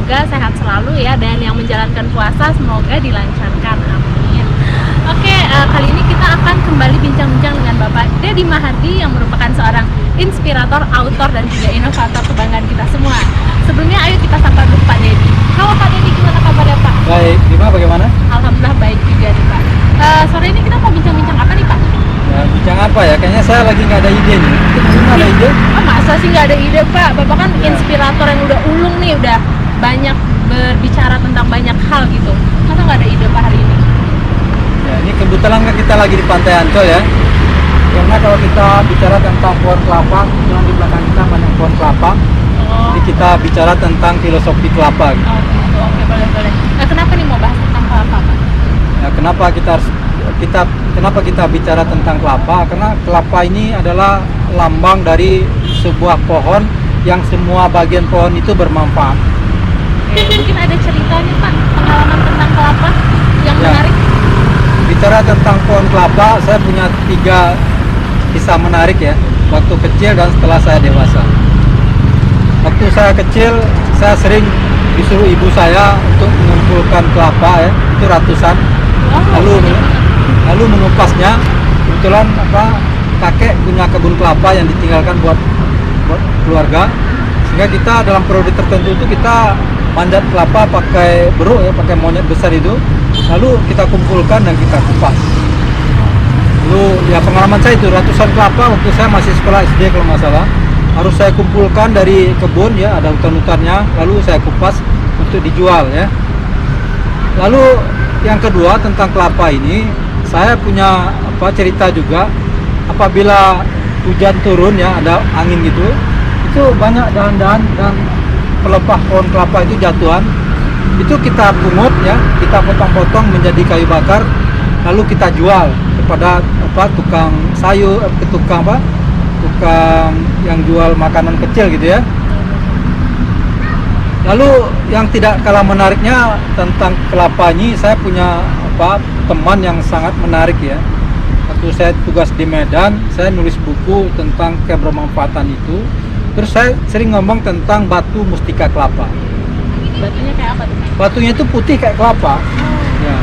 semoga sehat selalu ya, dan yang menjalankan puasa semoga dilancarkan, amin. Oke, kali ini kita akan kembali bincang-bincang dengan Bapak Deddy Mahardi yang merupakan seorang inspirator, autor, dan juga inovator kebanggaan kita semua. Sebelumnya ayo kita sapa dulu Pak Deddy. Halo Pak Deddy, gimana kabarnya Pak? Baik, Bima bagaimana? Alhamdulillah baik juga nih Pak. Sore ini kita mau bincang-bincang apa nih Pak? Ya, bincang apa ya? Kayaknya saya lagi nggak ada ide nih. Bima ada ide? Oh, masa sih nggak ada ide Pak? Bapak kan Ya. inspirator yang udah ulung nih, udah banyak berbicara tentang banyak hal gitu. Masa nggak ada ide Pak hari ini? Ya, ini kebetulan kan kita lagi di Pantai Ancol ya. Karena kalau kita bicara tentang pohon kelapa, yang di belakang kita banyak pohon kelapa. Oh, Jadi kita bicara tentang filosofi kelapa. Gitu. oh gitu. Oke, boleh. Nah, kenapa nih mau bahas tentang kelapa Pak? Ya, kenapa kita bicara tentang kelapa? Karena kelapa ini adalah lambang dari sebuah pohon yang semua bagian pohon itu bermanfaat. Oke, mungkin ada cerita nih Pak, pengalaman tentang kelapa yang Ya. menarik. Bicara tentang pohon kelapa, saya punya 3 kisah menarik ya. Waktu kecil dan setelah saya dewasa. Waktu saya kecil, saya sering disuruh ibu saya untuk mengumpulkan kelapa ya, itu ratusan. Oh, Lalu mengupasnya. Kebetulan kakek punya kebun kelapa yang ditinggalkan buat keluarga. Sehingga kita dalam periode tertentu itu kita manjat kelapa pakai beruk ya, pakai monyet besar itu. Lalu kita kumpulkan dan kita kupas. Lalu ya pengalaman saya itu ratusan kelapa waktu saya masih sekolah SD kalau nggak salah. Harus saya kumpulkan dari kebun ya, ada hutan-hutannya, lalu saya kupas untuk dijual ya. Lalu yang kedua tentang kelapa ini, saya punya cerita juga. Apabila hujan turun ya, ada angin gitu, itu banyak dahan-dahan dan pelepah pohon kelapa itu jatuhan. Itu kita pungut ya, kita potong-potong menjadi kayu bakar, lalu kita jual kepada tukang sayur, tukang yang jual makanan kecil gitu ya. Lalu yang tidak kalah menariknya tentang kelapa ini, saya punya teman yang sangat menarik ya. Waktu saya tugas di Medan, saya nulis buku tentang kebermanfaatan itu. Terus saya sering ngomong tentang batu mustika kelapa. Batunya kayak apa tuh Pak? Batunya itu putih kayak kelapa. Ya.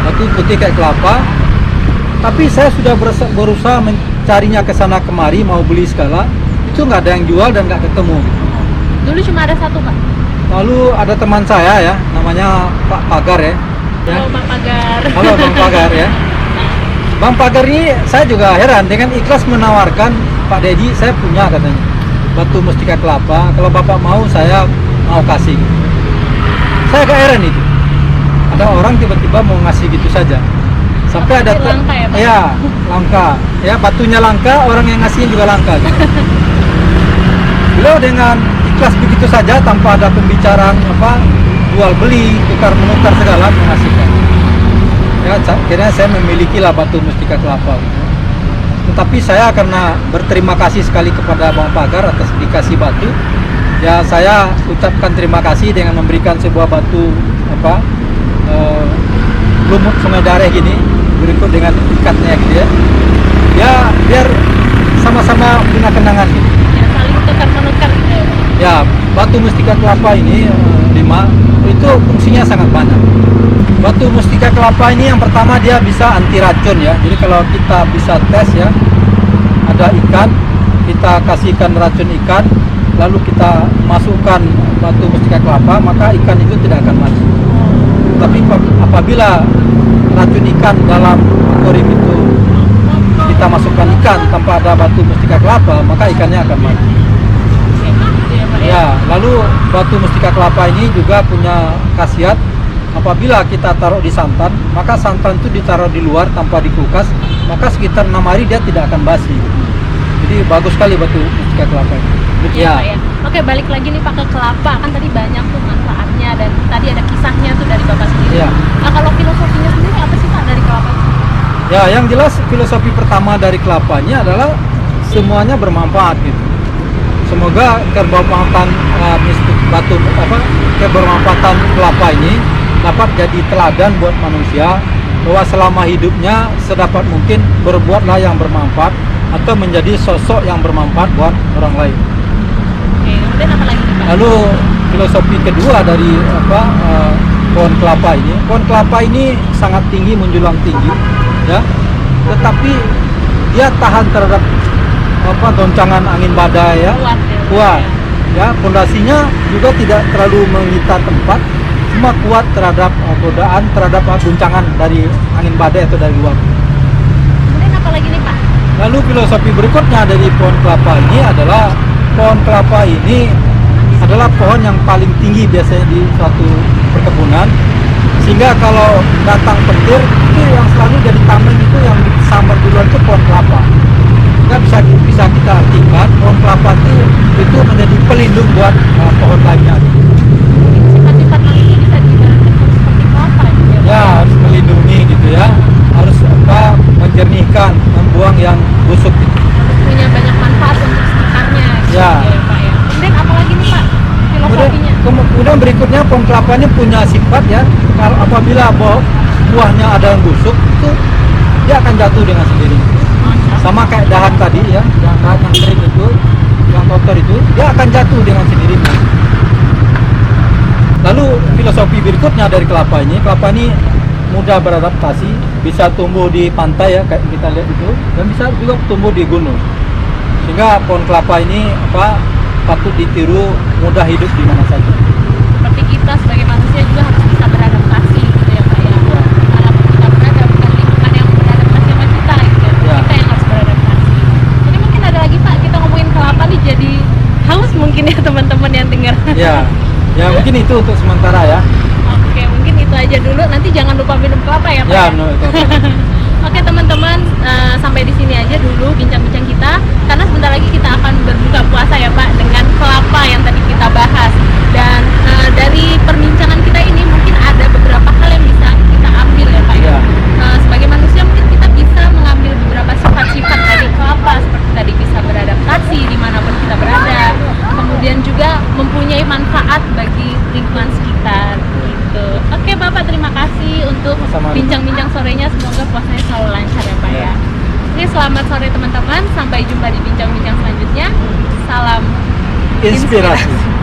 Batu putih kayak kelapa. Tapi saya sudah berusaha mencarinya ke sana kemari, mau beli segala. Itu nggak ada yang jual dan nggak ketemu. Dulu cuma ada satu Pak. Lalu ada teman saya ya, namanya Pak Pagar ya. Halo Bang Pagar. Halo Bang Pagar ya. Bang Pagar ini saya juga heran dengan ikhlas menawarkan, Pak Deddy saya punya katanya batu mustika kelapa, kalau Bapak mau saya mau kasih. Saya agak heran itu. Ada orang tiba-tiba mau ngasih gitu saja. Sampai ada langka ya, Pak? ya langka. Ya batunya langka, orang yang ngasihnya juga langka. Gitu. Beliau dengan ikhlas begitu saja tanpa ada pembicaraan jual beli, tukar menukar segala mengasihkan. Ya akhirnya saya memiliki lah batu mustika kelapa. Gitu. Tetapi saya karena berterima kasih sekali kepada Bang Pagar atas dikasih batu. Ya saya ucapkan terima kasih dengan memberikan sebuah batu lumut sungai Dareh gini, berikut dengan ikatnya gitu ya. Ya biar sama-sama punya kenangan gitu. Ya, saling tukar menukar gitu ya Pak. Ya batu mustika kelapa ini 5 itu fungsinya sangat banyak. Batu mustika kelapa ini yang pertama dia bisa anti racun ya. Jadi kalau kita bisa tes ya, ada ikan, kita kasihkan racun ikan, lalu kita masukkan batu mustika kelapa, maka ikan itu tidak akan mati. Tapi apabila racun ikan dalam akuarium itu kita masukkan ikan tanpa ada batu mustika kelapa, maka ikannya akan mati. Oke, gitu ya Pak ya. Ya, lalu batu mustika kelapa ini juga punya khasiat. Apabila kita taruh di santan, maka santan itu ditaruh di luar tanpa di kulkas, maka sekitar 6 hari dia tidak akan basi. Jadi bagus sekali batu mustika kelapa ini. Iya Pak ya. Oke, balik lagi nih Pak ke kelapa, kan tadi banyak tuh manfaatnya dan tadi ada kisahnya tuh dari Bapak sendiri. Iya. Nah, kalau filosofinya sendiri apa sih Pak dari kelapa itu? Ya, yang jelas filosofi pertama dari kelapanya adalah semuanya bermanfaat gitu. Semoga kebermanfaatan kebermanfaatan kelapa ini dapat jadi teladan buat manusia bahwa selama hidupnya sedapat mungkin berbuatlah yang bermanfaat atau menjadi sosok yang bermanfaat buat orang lain. Oke, kemudian apa lagi nih Pak? Lalu filosofi kedua dari pohon kelapa ini. Pohon kelapa ini sangat tinggi, menjulang tinggi, ya. Tetapi dia tahan terhadap goncangan angin badai, ya. Kuat. Ya, pondasinya juga tidak terlalu menyita tempat, cuma kuat terhadap godaan, terhadap guncangan dari angin badai atau dari luar. Kemudian apa lagi nih Pak? Lalu filosofi berikutnya dari pohon kelapa ini adalah pohon kelapa ini adalah pohon yang paling tinggi biasanya di suatu perkebunan, sehingga kalau datang petir itu yang selalu jadi tameng itu yang disambar duluan itu pohon kelapa. Sehingga bisa kita artikan pohon kelapa itu menjadi pelindung buat pohon lainnya. Sifat-sifat nanti bisa diibaratkan seperti kelapa gitu ya Pak? Ya, harus melindungi gitu ya, harus menjernihkan, membuang yang busuk gitu. Punya banyak manfaat untuk sekitarnya gitu Ya. ya Pak ya. Kemudian apa lagi nih Pak filosofinya? Kemudian berikutnya pohon kelapa ini punya sifat ya, kalau apabila buahnya ada yang busuk itu dia akan jatuh dengan sendiri. Sama kayak dahan tadi ya, dahan yang kering itu, yang kotor itu, dia akan jatuh dengan sendirinya. Lalu filosofi berikutnya dari kelapa ini mudah beradaptasi, bisa tumbuh di pantai ya kayak kita lihat itu, dan bisa juga tumbuh di gunung. Sehingga pohon kelapa ini patut ditiru, mudah hidup di mana saja. Seperti kita sebagai manusia juga harus bisa beradaptasi gitu ya Pak ya. Walaupun kita berada bukan lingkungan yang beradaptasi sama kita gitu ya. Ya. Kita yang harus beradaptasi. Jadi mungkin ada lagi Pak, kita ngomongin kelapa nih jadi haus mungkin ya teman-teman yang dengar. Ya mungkin itu untuk sementara ya. Oke, mungkin itu aja dulu. Nanti jangan lupa minum kelapa ya Pak. Ya, Ya? itu. Oke teman-teman, sampai di sini aja dulu bincang-bincang kita, karena sebentar lagi kita akan berbuka puasa ya Pak dengan kelapa yang tadi kita bahas. Dan dari perbincangan kita ini mungkin ada beberapa hal yang bisa kita ambil ya Pak ya. Ya. Sebagai manusia mungkin kita bisa mengambil beberapa sifat-sifat dari kelapa, seperti tadi bisa beradaptasi dimanapun kita berada, kemudian juga mempunyai manfaat bagi lingkungan sekitar gitu. Oke Bapak, terima kasih untuk Sama-sama. bincang-bincang sorenya, semoga puasanya selalu lancar ya Pak ya. Oke, selamat sore teman-teman, sampai jumpa di bincang-bincang selanjutnya. Salam Inspirasi.